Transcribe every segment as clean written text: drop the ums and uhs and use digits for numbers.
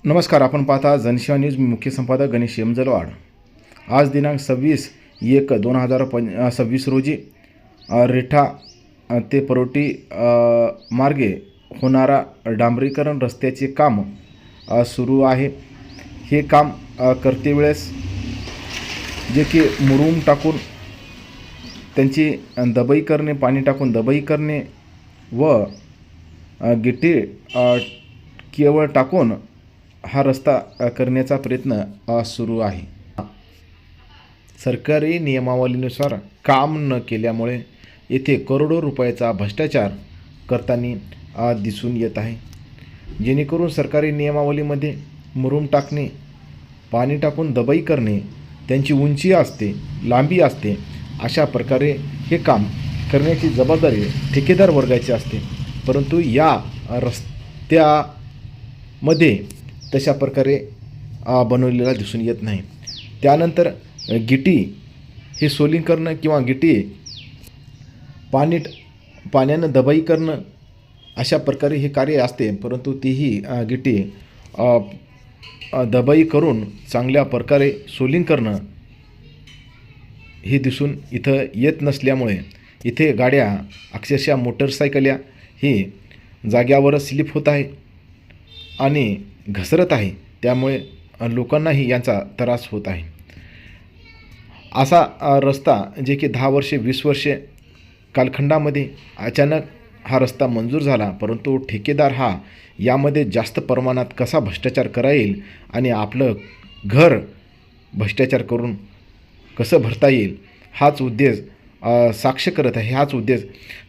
नमस्कार. आपण पाहता जनसेवा न्यूज. मी मुख्य संपादक गणेश यमजलवाड. आज दिनांक 26/1/2026 रोजी रेठा ते परोटी मार्गे होणारा डांबरीकरण रस्त्याचे काम सुरू आहे. हे काम करते वेळेस जे की मुरूम टाकून त्यांची दबाई करणे, पाणी टाकून दबाई करणे व गिट्टी केवळ टाकून हा रस्ता करण्याचा प्रयत्न सुरू आहे. सरकारी नियमावलीनुसार काम न केल्यामुळे येथे करोडो रुपयाचा भ्रष्टाचार करताना दिसून येत आहे. जेणेकरून सरकारी नियमावलीमध्ये मुरूम टाकणे, पाणी टाकून दबाई करणे, त्यांची उंची असते, लांबी असते, अशा प्रकारे हे काम करण्याची जबाबदारी ठेकेदार वर्गाची असते. परंतु या रस्त्यामध्ये तशा प्रकारे बनवलेला दिसून येत नाही. त्यानंतर गिटी हे सोलिंग करणं किंवा गिटी पाण्यानं दबाई करणं अशा प्रकारे हे कार्य असते. परंतु तीही गिटी दबाई करून चांगल्या प्रकारे सोलिंग करणं हे दिसून इथं येत नसल्यामुळे इथे गाड्या अक्षरशः मोटरसायकल्या ही जाग्यावरच स्लिप होत आहे आणि घसरत आहे. त्यामुळे लोकांनाही यांचा त्रास होत आहे. असा रस्ता जे की 10 वर्षे 20 वर्षे कालखंडामध्ये अचानक हा रस्ता मंजूर झाला. परंतु ठेकेदार हा यामध्ये जास्त प्रमाणात कसा भ्रष्टाचार करा येईल आणि आपलं घर भ्रष्टाचार करून कसं भरता येईल हाच उद्देश साक्ष करत आहे. हाच उद्देश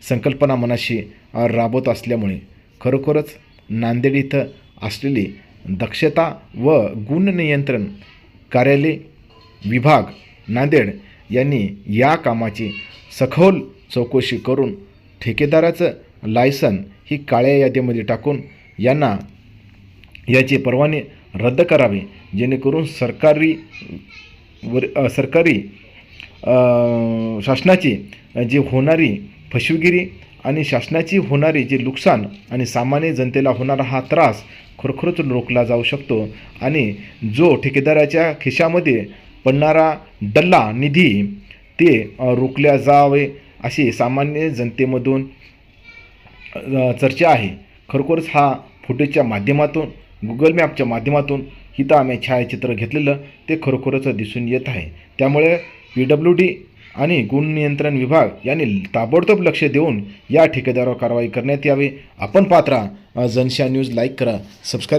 संकल्पना मनाशी राबवत असल्यामुळे खरोखरच नांदेड इथं असलेली दक्षता व गुण नियंत्रण कार्यालय विभाग नांदेड यांनी या कामाची सखोल चौकशी करून ठेकेदाराचं लायसन ही काळ्या यादीमध्ये टाकून यांना याचे परवाने रद्द करावे. जेणेकरून सरकारी शासनाची जी होणारी फसवेगिरी आणि शासनाची होणारी जे नुकसान आणि सामान्य जनतेला होणारा हा त्रास खरोखरच रोखला जाऊ शकतो आणि जो ठेकेदाराच्या खिशामध्ये पडणारा डल्ला निधी ते रोखल्या जावे अशी सामान्य जनतेमधून चर्चा आहे. खरोखरच हा फुटेजच्या माध्यमातून, गुगल मॅपच्या माध्यमातून इथं आम्ही छायाचित्र घेतलेलं ते खरोखरच दिसून येत आहे. त्यामुळे PWD आणि गुण नियंत्रण विभाग यांनी ताबडतोब लक्ष देऊन या ठेकेदारावर कारवाई करण्यात यावी. आपण पाहत राहा जनसेवा न्यूज. लाईक करा, सबस्क्राईब